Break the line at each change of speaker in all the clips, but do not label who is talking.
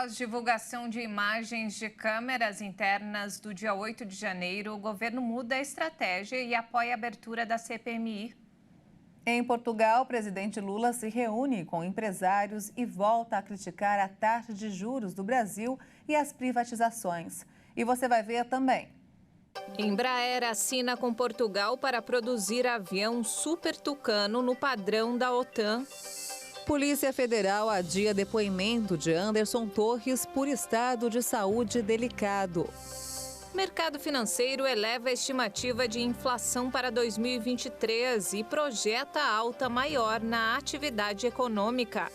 Após divulgação de imagens de câmeras internas do dia 8 de janeiro, o governo muda a estratégia e apoia a abertura da CPMI.
Em Portugal, o presidente Lula se reúne com empresários e volta a criticar a taxa de juros do Brasil e as privatizações. E você vai ver também.
Embraer assina com Portugal para produzir avião Super Tucano no padrão da OTAN.
Polícia Federal adia depoimento de Anderson Torres por estado de saúde delicado.
Mercado financeiro eleva a estimativa de inflação para 2023 e projeta alta maior na atividade econômica.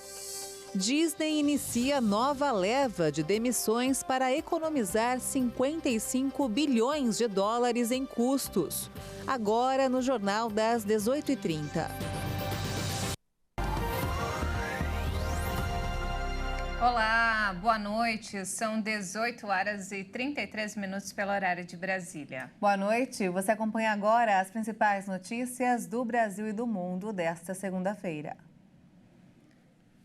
Disney inicia nova leva de demissões para economizar 55 bilhões de dólares em custos. Agora no Jornal das 18h30.
Olá, boa noite. São 18 horas e 33 minutos pelo horário de Brasília.
Boa noite. Você acompanha agora as principais notícias do Brasil e do mundo desta segunda-feira.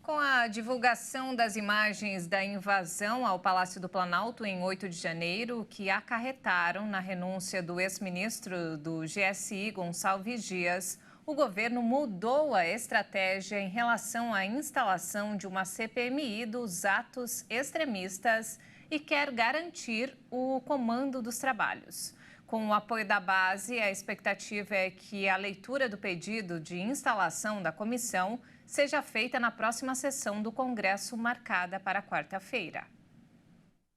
Com a divulgação das imagens da invasão ao Palácio do Planalto em 8 de janeiro, que acarretaram na renúncia do ex-ministro do GSI, Gonçalves Dias, o governo mudou a estratégia em relação à instalação de uma CPMI dos atos extremistas e quer garantir o comando dos trabalhos. Com o apoio da base, a expectativa é que a leitura do pedido de instalação da comissão seja feita na próxima sessão do Congresso, marcada para quarta-feira.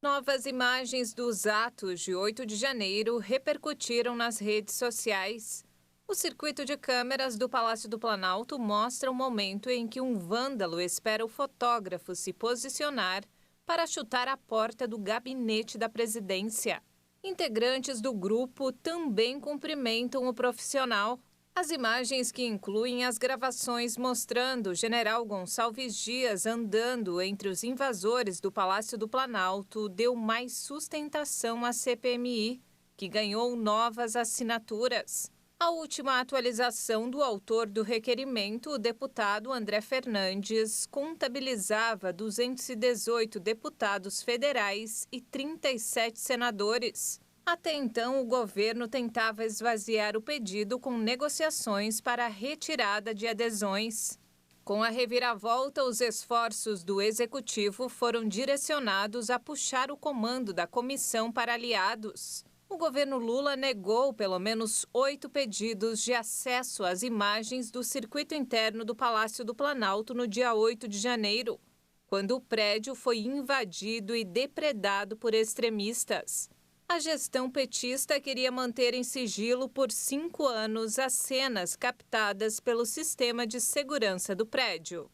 Novas imagens dos atos de 8 de janeiro repercutiram nas redes sociais. O circuito de câmeras do Palácio do Planalto mostra o momento em que um vândalo espera o fotógrafo se posicionar para chutar a porta do gabinete da presidência. Integrantes do grupo também cumprimentam o profissional. As imagens, que incluem as gravações mostrando o general Gonçalves Dias andando entre os invasores do Palácio do Planalto, deu mais sustentação à CPMI, que ganhou novas assinaturas. A última atualização do autor do requerimento, o deputado André Fernandes, contabilizava 218 deputados federais e 37 senadores. Até então, o governo tentava esvaziar o pedido com negociações para a retirada de adesões. Com a reviravolta, os esforços do executivo foram direcionados a puxar o comando da comissão para aliados. O governo Lula negou pelo menos 8 pedidos de acesso às imagens do circuito interno do Palácio do Planalto no dia 8 de janeiro, quando o prédio foi invadido e depredado por extremistas. A gestão petista queria manter em sigilo por 5 anos as cenas captadas pelo sistema de segurança do prédio.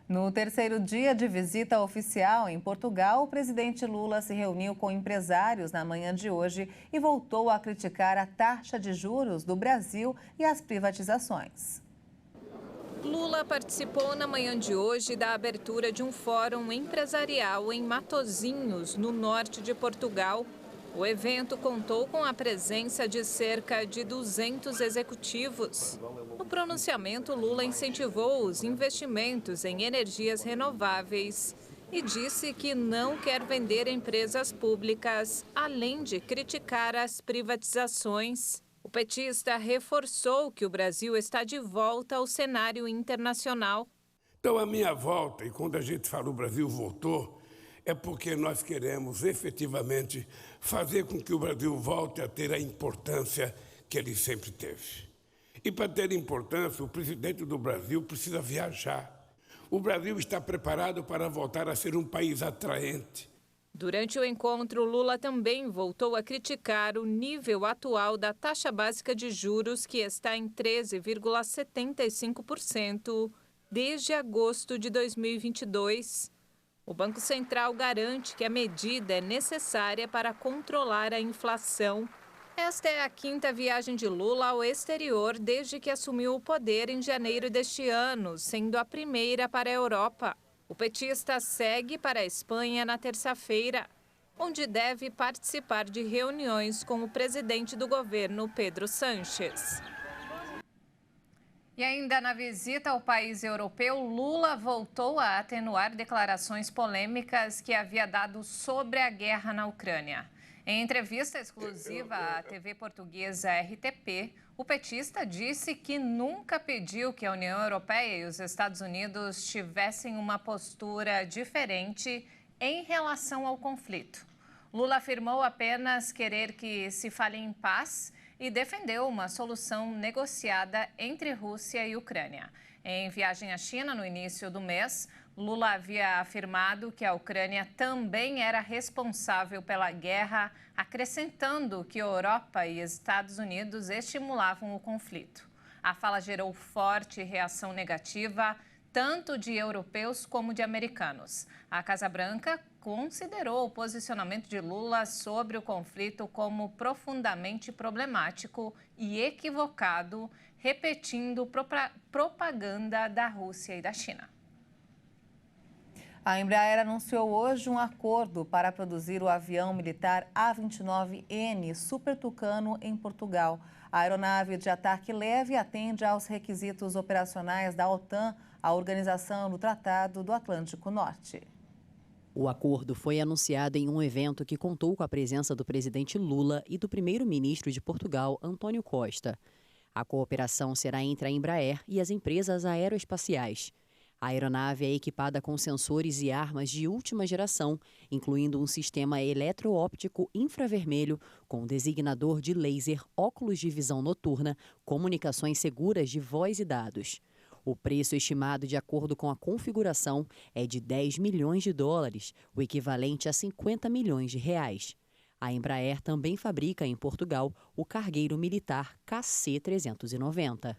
No terceiro dia de visita oficial em Portugal, o presidente Lula se reuniu com empresários na manhã de hoje e voltou a criticar a taxa de juros do Brasil e as privatizações.
Lula participou na manhã de hoje da abertura de um fórum empresarial em Matosinhos, no norte de Portugal. O evento contou com a presença de cerca de 200 executivos. No pronunciamento, Lula incentivou os investimentos em energias renováveis e disse que não quer vender empresas públicas, além de criticar as privatizações. O petista reforçou que o Brasil está de volta ao cenário internacional.
Então, a minha volta, e quando a gente fala o Brasil voltou, é porque nós queremos efetivamente fazer com que o Brasil volte a ter a importância que ele sempre teve. E para ter importância, o presidente do Brasil precisa viajar. O Brasil está preparado para voltar a ser um país atraente.
Durante o encontro, Lula também voltou a criticar o nível atual da taxa básica de juros, que está em 13,75% desde agosto de 2022. O Banco Central garante que a medida é necessária para controlar a inflação. Esta é a 5ª viagem de Lula ao exterior desde que assumiu o poder em janeiro deste ano, sendo a primeira para a Europa. O petista segue para a Espanha na terça-feira, onde deve participar de reuniões com o presidente do governo, Pedro Sánchez.
E ainda na visita ao país europeu, Lula voltou a atenuar declarações polêmicas que havia dado sobre a guerra na Ucrânia. Em entrevista exclusiva à TV portuguesa RTP, o petista disse que nunca pediu que a União Europeia e os Estados Unidos tivessem uma postura diferente em relação ao conflito. Lula afirmou apenas querer que se fale em paz e defendeu uma solução negociada entre Rússia e Ucrânia. Em viagem à China no início do mês, Lula havia afirmado que a Ucrânia também era responsável pela guerra, acrescentando que a Europa e Estados Unidos estimulavam o conflito. A fala gerou forte reação negativa, tanto de europeus como de americanos. A Casa Branca considerou o posicionamento de Lula sobre o conflito como profundamente problemático e equivocado, repetindo propaganda da Rússia e da China.
A Embraer anunciou hoje um acordo para produzir o avião militar A-29N Super Tucano em Portugal. A aeronave de ataque leve atende aos requisitos operacionais da OTAN, a Organização do Tratado do Atlântico Norte.
O acordo foi anunciado em um evento que contou com a presença do presidente Lula e do primeiro-ministro de Portugal, António Costa. A cooperação será entre a Embraer e as empresas aeroespaciais. A aeronave é equipada com sensores e armas de última geração, incluindo um sistema eletroóptico infravermelho com designador de laser, óculos de visão noturna, comunicações seguras de voz e dados. O preço estimado de acordo com a configuração é de 10 milhões de dólares, o equivalente a 50 milhões de reais. A Embraer também fabrica em Portugal o cargueiro militar KC-390.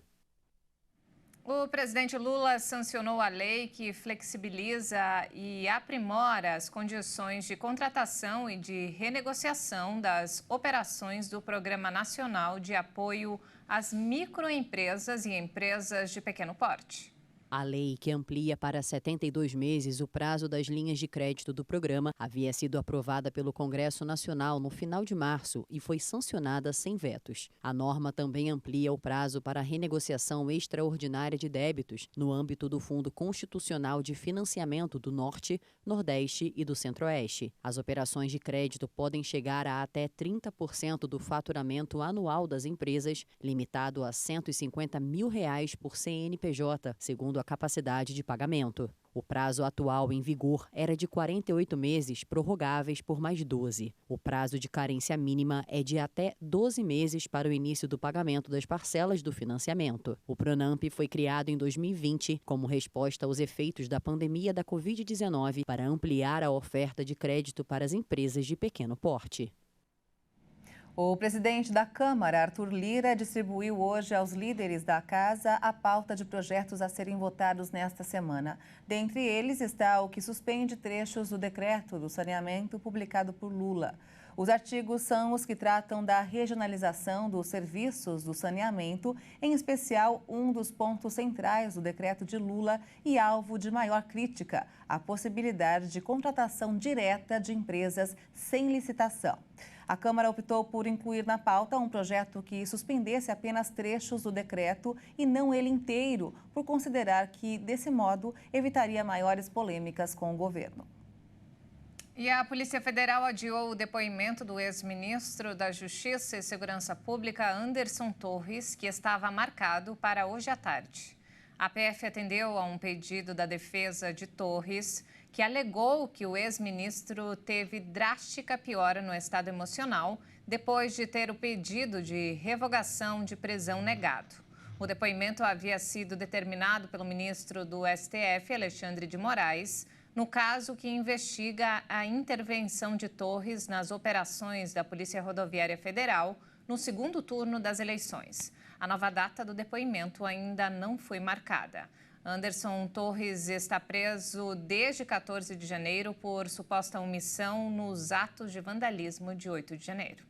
O presidente Lula sancionou a lei que flexibiliza e aprimora as condições de contratação e de renegociação das operações do Programa Nacional de Apoio às Microempresas e Empresas de Pequeno Porte.
A lei, que amplia para 72 meses o prazo das linhas de crédito do programa, havia sido aprovada pelo Congresso Nacional no final de março e foi sancionada sem vetos. A norma também amplia o prazo para a renegociação extraordinária de débitos no âmbito do Fundo Constitucional de Financiamento do Norte, Nordeste e do Centro-Oeste. As operações de crédito podem chegar a até 30% do faturamento anual das empresas, limitado a R$ 150 mil por CNPJ, segundo a capacidade de pagamento. O prazo atual em vigor era de 48 meses, prorrogáveis por mais 12. O prazo de carência mínima é de até 12 meses para o início do pagamento das parcelas do financiamento. O Pronamp foi criado em 2020 como resposta aos efeitos da pandemia da Covid-19 para ampliar a oferta de crédito para as empresas de pequeno porte.
O presidente da Câmara, Arthur Lira, distribuiu hoje aos líderes da Casa a pauta de projetos a serem votados nesta semana. Dentre eles está o que suspende trechos do decreto do saneamento publicado por Lula. Os artigos são os que tratam da regionalização dos serviços do saneamento, em especial um dos pontos centrais do decreto de Lula e alvo de maior crítica, a possibilidade de contratação direta de empresas sem licitação. A Câmara optou por incluir na pauta um projeto que suspendesse apenas trechos do decreto e não ele inteiro, por considerar que, desse modo, evitaria maiores polêmicas com o governo.
E a Polícia Federal adiou o depoimento do ex-ministro da Justiça e Segurança Pública, Anderson Torres, que estava marcado para hoje à tarde. A PF atendeu a um pedido da defesa de Torres, que alegou que o ex-ministro teve drástica piora no estado emocional depois de ter o pedido de revogação de prisão negado. O depoimento havia sido determinado pelo ministro do STF, Alexandre de Moraes, no caso que investiga a intervenção de Torres nas operações da Polícia Rodoviária Federal no segundo turno das eleições. A nova data do depoimento ainda não foi marcada. Anderson Torres está preso desde 14 de janeiro por suposta omissão nos atos de vandalismo de 8 de janeiro.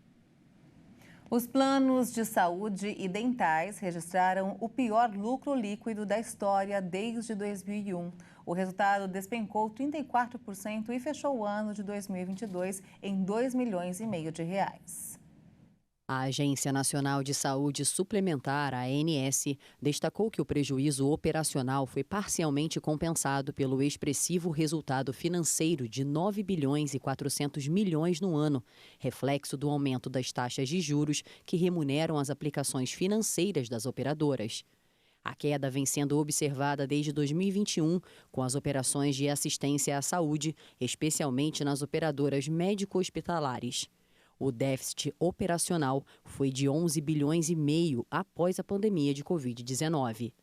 Os planos de saúde e dentais registraram o pior lucro líquido da história desde 2001. O resultado despencou 34% e fechou o ano de 2022 em R$ 2,5 milhões.
A Agência Nacional de Saúde Suplementar, a ANS, destacou que o prejuízo operacional foi parcialmente compensado pelo expressivo resultado financeiro de 9 bilhões e 400 milhões no ano, reflexo do aumento das taxas de juros que remuneram as aplicações financeiras das operadoras. A queda vem sendo observada desde 2021, com as operações de assistência à saúde, especialmente nas operadoras médico-hospitalares. O déficit operacional foi de 11 bilhões e meio após a pandemia de Covid-19.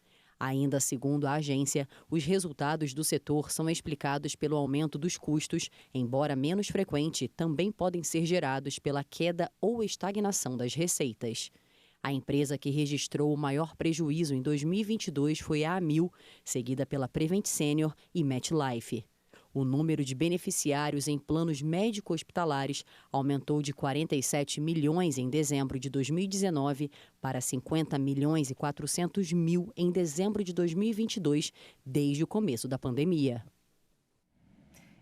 Ainda segundo a agência, os resultados do setor são explicados pelo aumento dos custos, embora menos frequente, também podem ser gerados pela queda ou estagnação das receitas. A empresa que registrou o maior prejuízo em 2022 foi a Amil, seguida pela Prevent Senior e MetLife. O número de beneficiários em planos médico-hospitalares aumentou de 47 milhões em dezembro de 2019 para 50 milhões e 400 mil em dezembro de 2022, desde o começo da pandemia.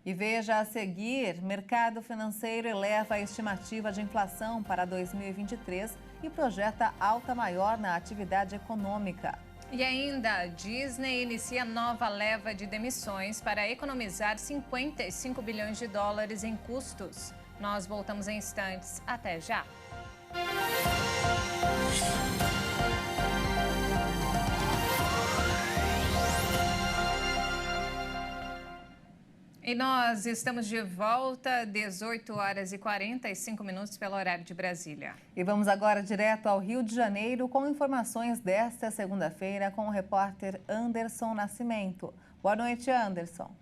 E veja a seguir, mercado financeiro eleva a estimativa de inflação para 2023 e projeta alta maior na atividade econômica.
E ainda, a Disney inicia nova leva de demissões para economizar 55 bilhões de dólares em custos. Nós voltamos em instantes. Até já! E nós estamos de volta, 18 horas e 45 minutos pelo horário de Brasília.
E vamos agora direto ao Rio de Janeiro com informações desta segunda-feira com o repórter Anderson Nascimento. Boa noite, Anderson.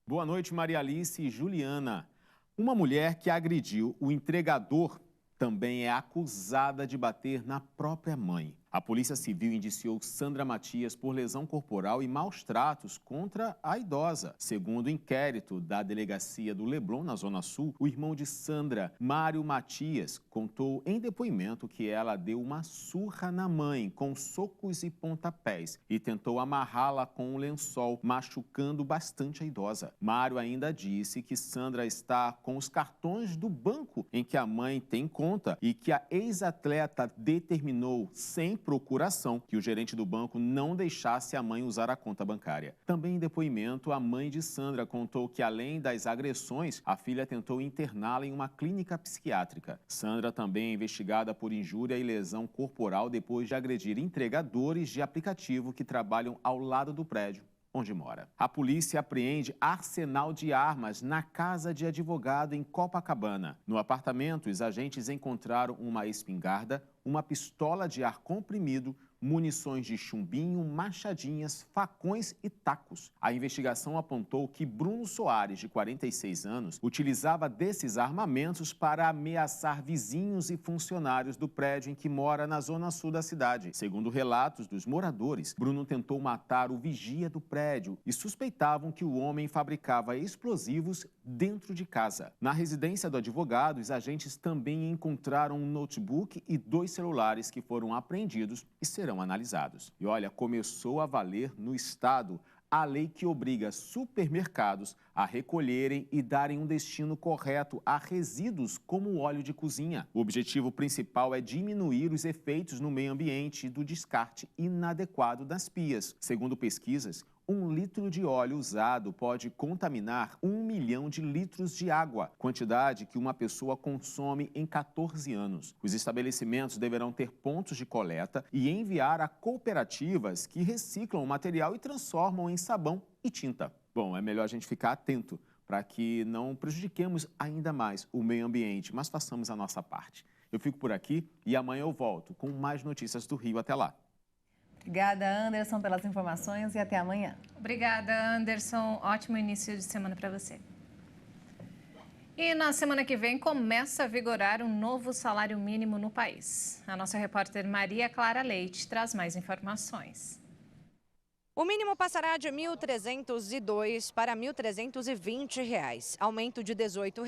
Boa noite, Maria Alice e Juliana. Uma mulher que agrediu o entregador também é acusada de bater na própria mãe. A Polícia Civil indiciou Sandra Matias por lesão corporal e maus tratos contra a idosa. Segundo o inquérito da Delegacia do Leblon, na Zona Sul, o irmão de Sandra, Mário Matias, contou em depoimento que ela deu uma surra na mãe com socos e pontapés e tentou amarrá-la com um lençol, machucando bastante a idosa. Mário ainda disse que Sandra está com os cartões do banco em que a mãe tem conta e que a ex-atleta determinou, sem procuração, que o gerente do banco não deixasse a mãe usar a conta bancária. Também em depoimento, a mãe de Sandra contou que, além das agressões, a filha tentou interná-la em uma clínica psiquiátrica. Sandra também é investigada por injúria e lesão corporal depois de agredir entregadores de aplicativo que trabalham ao lado do prédio onde mora. A polícia apreende arsenal de armas na casa de advogado em Copacabana. No apartamento, os agentes encontraram uma espingarda, uma pistola de ar comprimido, munições de chumbinho, machadinhas, facões e tacos. A investigação apontou que Bruno Soares, de 46 anos, utilizava desses armamentos para ameaçar vizinhos e funcionários do prédio em que mora na zona sul da cidade. Segundo relatos dos moradores, Bruno tentou matar o vigia do prédio e suspeitavam que o homem fabricava explosivos dentro de casa. Na residência do advogado, os agentes também encontraram um notebook e 2 celulares que foram apreendidos e serão analisados. E olha, começou a valer no estado a lei que obriga supermercados a recolherem e darem um destino correto a resíduos como óleo de cozinha. O objetivo principal é diminuir os efeitos no meio ambiente do descarte inadequado das pias. Segundo pesquisas, 1 litro de óleo usado pode contaminar 1 milhão de litros de água, quantidade que uma pessoa consome em 14 anos. Os estabelecimentos deverão ter pontos de coleta e enviar a cooperativas que reciclam o material e transformam em sabão e tinta. Bom, é melhor a gente ficar atento para que não prejudiquemos ainda mais o meio ambiente, mas façamos a nossa parte. Eu fico por aqui e amanhã eu volto com mais notícias do Rio. Até lá.
Obrigada, Anderson, pelas informações e até amanhã.
Obrigada, Anderson. Ótimo início de semana para você. E na semana que vem começa a vigorar um novo salário mínimo no país. A nossa repórter Maria Clara Leite traz mais informações.
O mínimo passará de R$ 1.302 para R$ 1.320, aumento de R$ 18 ou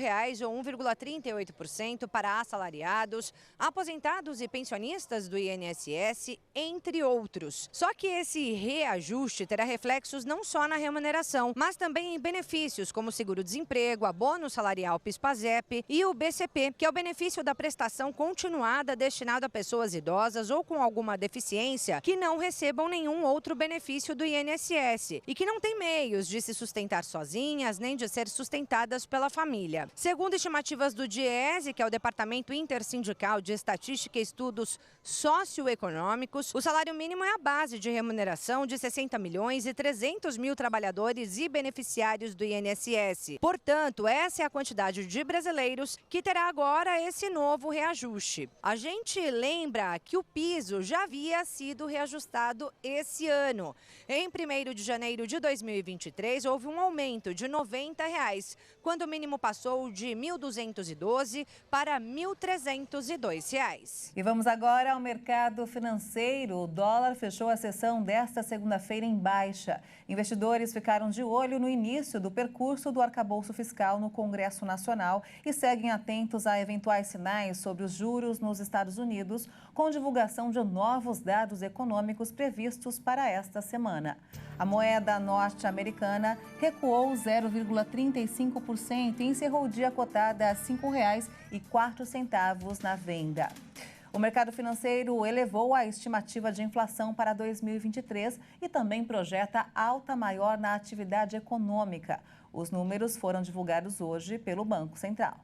1,38% para assalariados, aposentados e pensionistas do INSS, entre outros. Só que esse reajuste terá reflexos não só na remuneração, mas também em benefícios como seguro-desemprego, abono salarial PIS/PASEP e o BCP, que é o benefício da prestação continuada destinado a pessoas idosas ou com alguma deficiência que não recebam nenhum outro benefício do INSS e que não têm meios de se sustentar sozinhas nem de ser sustentadas pela família. Segundo estimativas do DIEESE, que é o Departamento Intersindical de Estatística e Estudos Socioeconômicos, o salário mínimo é a base de remuneração de 60 milhões e 300 mil trabalhadores e beneficiários do INSS. Portanto, essa é a quantidade de brasileiros que terá agora esse novo reajuste. A gente lembra que o piso já havia sido reajustado esse ano. Em 1º de janeiro de 2023, houve um aumento de R$ 90, quando o mínimo passou de R$ 1.212 para R$ 1.302.
E vamos agora ao mercado financeiro. O dólar fechou a sessão desta segunda-feira em baixa. Investidores ficaram de olho no início do percurso do arcabouço fiscal no Congresso Nacional e seguem atentos a eventuais sinais sobre os juros nos Estados Unidos, com divulgação de novos dados econômicos previstos para esta semana. A moeda norte-americana recuou 0,35% e encerrou o dia cotada a R$ 5,04 na venda. O mercado financeiro elevou a estimativa de inflação para 2023 e também projeta alta maior na atividade econômica. Os números foram divulgados hoje pelo Banco Central.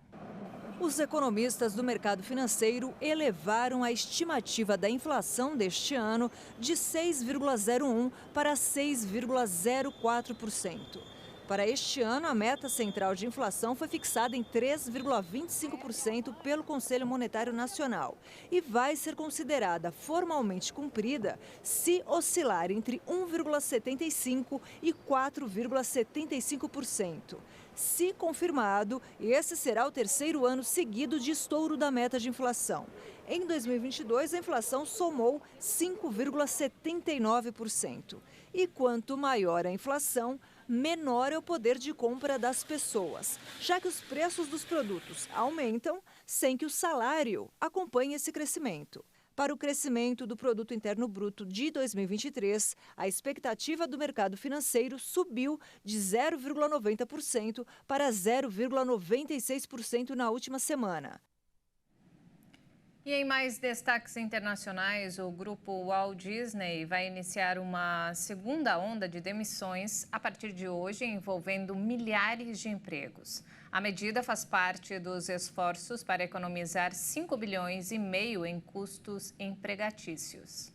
Os economistas do mercado financeiro elevaram a estimativa da inflação deste ano de 6,01% para 6,04%. Para este ano, a meta central de inflação foi fixada em 3,25% pelo Conselho Monetário Nacional e vai ser considerada formalmente cumprida se oscilar entre 1,75% e 4,75%. Se confirmado, esse será o terceiro ano seguido de estouro da meta de inflação. Em 2022, a inflação somou 5,79%. E quanto maior a inflação, menor é o poder de compra das pessoas, já que os preços dos produtos aumentam sem que o salário acompanhe esse crescimento. Para o crescimento do Produto Interno Bruto de 2023, a expectativa do mercado financeiro subiu de 0,90% para 0,96% na última semana.
E em mais destaques internacionais, o grupo Walt Disney vai iniciar uma segunda onda de demissões a partir de hoje, envolvendo milhares de empregos. A medida faz parte dos esforços para economizar 5,5 bilhões em custos empregatícios.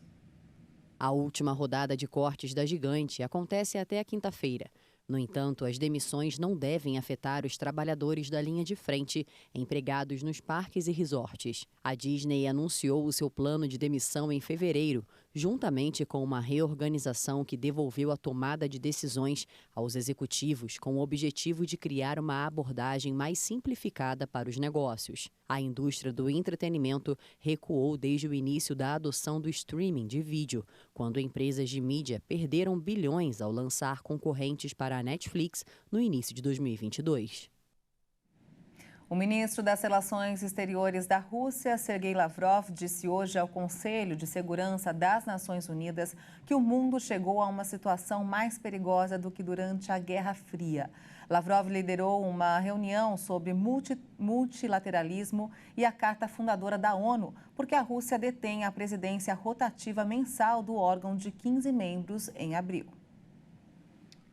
A última rodada de cortes da gigante acontece até a quinta-feira. No entanto, as demissões não devem afetar os trabalhadores da linha de frente empregados nos parques e resorts. A Disney anunciou o seu plano de demissão em fevereiro, juntamente com uma reorganização que devolveu a tomada de decisões aos executivos com o objetivo de criar uma abordagem mais simplificada para os negócios. A indústria do entretenimento recuou desde o início da adoção do streaming de vídeo, quando empresas de mídia perderam bilhões ao lançar concorrentes para a Netflix no início de 2022.
O ministro das Relações Exteriores da Rússia, Sergei Lavrov, disse hoje ao Conselho de Segurança das Nações Unidas que o mundo chegou a uma situação mais perigosa do que durante a Guerra Fria. Lavrov liderou uma reunião sobre multilateralismo e a Carta Fundadora da ONU, porque a Rússia detém a presidência rotativa mensal do órgão de 15 membros em abril.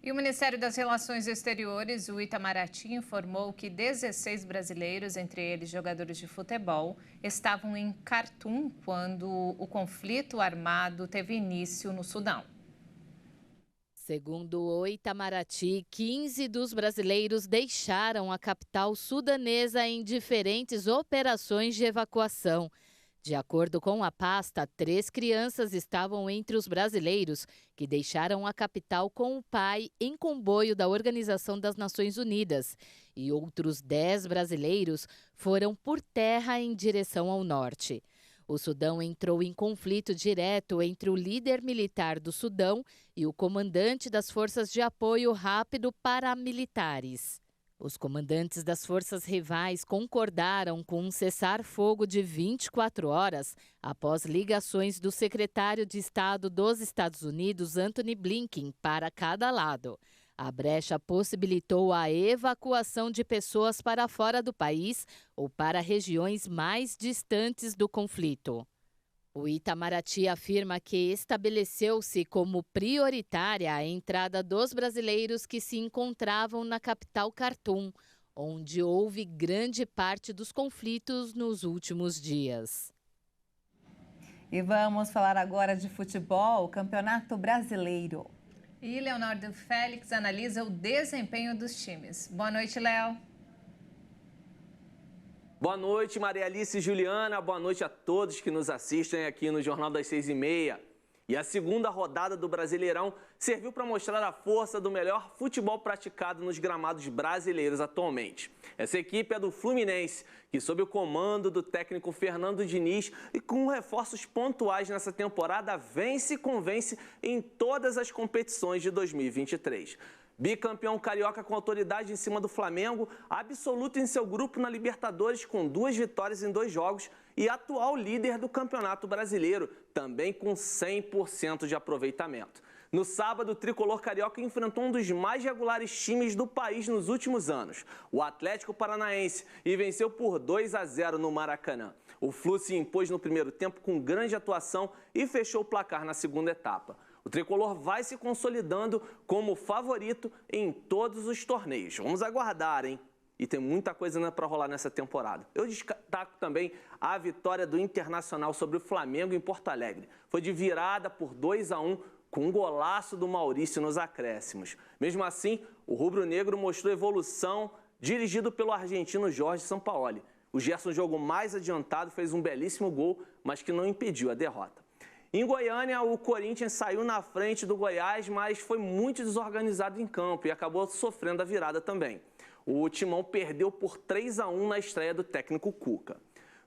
E o Ministério das Relações Exteriores, o Itamaraty, informou que 16 brasileiros, entre eles jogadores de futebol, estavam em Khartoum quando o conflito armado teve início no Sudão.
Segundo o Itamaraty, 15 dos brasileiros deixaram a capital sudanesa em diferentes operações de evacuação. De acordo com a pasta, 3 crianças estavam entre os brasileiros que deixaram a capital com o pai em comboio da Organização das Nações Unidas e outros 10 brasileiros foram por terra em direção ao norte. O Sudão entrou em conflito direto entre o líder militar do Sudão e o comandante das Forças de Apoio Rápido Paramilitares. Os comandantes das forças rivais concordaram com um cessar-fogo de 24 horas após ligações do secretário de Estado dos Estados Unidos, Antony Blinken, para cada lado. A brecha possibilitou a evacuação de pessoas para fora do país ou para regiões mais distantes do conflito. O Itamaraty afirma que estabeleceu-se como prioritária a entrada dos brasileiros que se encontravam na capital Khartoum, onde houve grande parte dos conflitos nos últimos dias.
E vamos falar agora de futebol, o Campeonato Brasileiro.
E Leonardo Félix analisa o desempenho dos times. Boa noite, Léo.
Boa noite, Maria Alice e Juliana. Boa noite a todos que nos assistem aqui no Jornal das 6h30. E a segunda rodada do Brasileirão serviu para mostrar a força do melhor futebol praticado nos gramados brasileiros atualmente. Essa equipe é do Fluminense, que sob o comando do técnico Fernando Diniz e com reforços pontuais nessa temporada, vence e convence em todas as competições de 2023. Bicampeão carioca com autoridade em cima do Flamengo, absoluto em seu grupo na Libertadores com 2 vitórias em 2 jogos e atual líder do Campeonato Brasileiro, também com 100% de aproveitamento. No sábado, o tricolor carioca enfrentou um dos mais regulares times do país nos últimos anos, o Atlético Paranaense, e venceu por 2-0 no Maracanã. O Flu se impôs no primeiro tempo com grande atuação e fechou o placar na segunda etapa. O tricolor vai se consolidando como favorito em todos os torneios. Vamos aguardar, hein? E tem muita coisa para rolar nessa temporada. Eu destaco também a vitória do Internacional sobre o Flamengo em Porto Alegre. Foi de virada por 2-1 com um golaço do Maurício nos acréscimos. Mesmo assim, o rubro-negro mostrou evolução dirigido pelo argentino Jorge Sampaoli. O Gerson, jogo mais adiantado, fez um belíssimo gol, mas que não impediu a derrota. Em Goiânia, o Corinthians saiu na frente do Goiás, mas foi muito desorganizado em campo e acabou sofrendo a virada também. O Timão perdeu por 3-1 na estreia do técnico Cuca.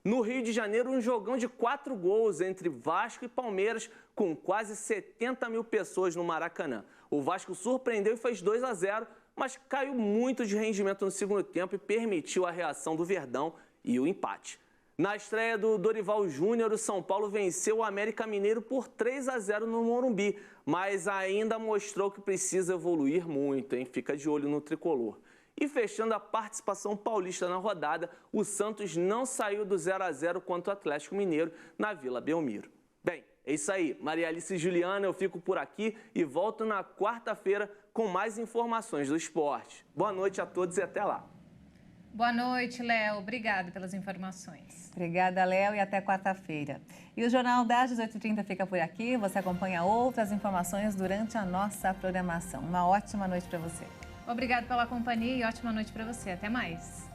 No Rio de Janeiro, um jogão de 4 gols entre Vasco e Palmeiras, com quase 70 mil pessoas no Maracanã. O Vasco surpreendeu e fez 2-0, mas caiu muito de rendimento no segundo tempo e permitiu a reação do Verdão e o empate. Na estreia do Dorival Júnior, o São Paulo venceu o América Mineiro por 3-0 no Morumbi, mas ainda mostrou que precisa evoluir muito, hein? Fica de olho no tricolor. E fechando a participação paulista na rodada, o Santos não saiu do 0-0 contra o Atlético Mineiro na Vila Belmiro. Bem, é isso aí. Maria Alice e Juliana, eu fico por aqui e volto na quarta-feira com mais informações do esporte. Boa noite a todos e até lá.
Boa noite, Léo. Obrigada pelas informações.
Obrigada, Léo, e até quarta-feira. E o Jornal das 18h30 fica por aqui. Você acompanha outras informações durante a nossa programação. Uma ótima noite para você.
Obrigada pela companhia e ótima noite para você. Até mais.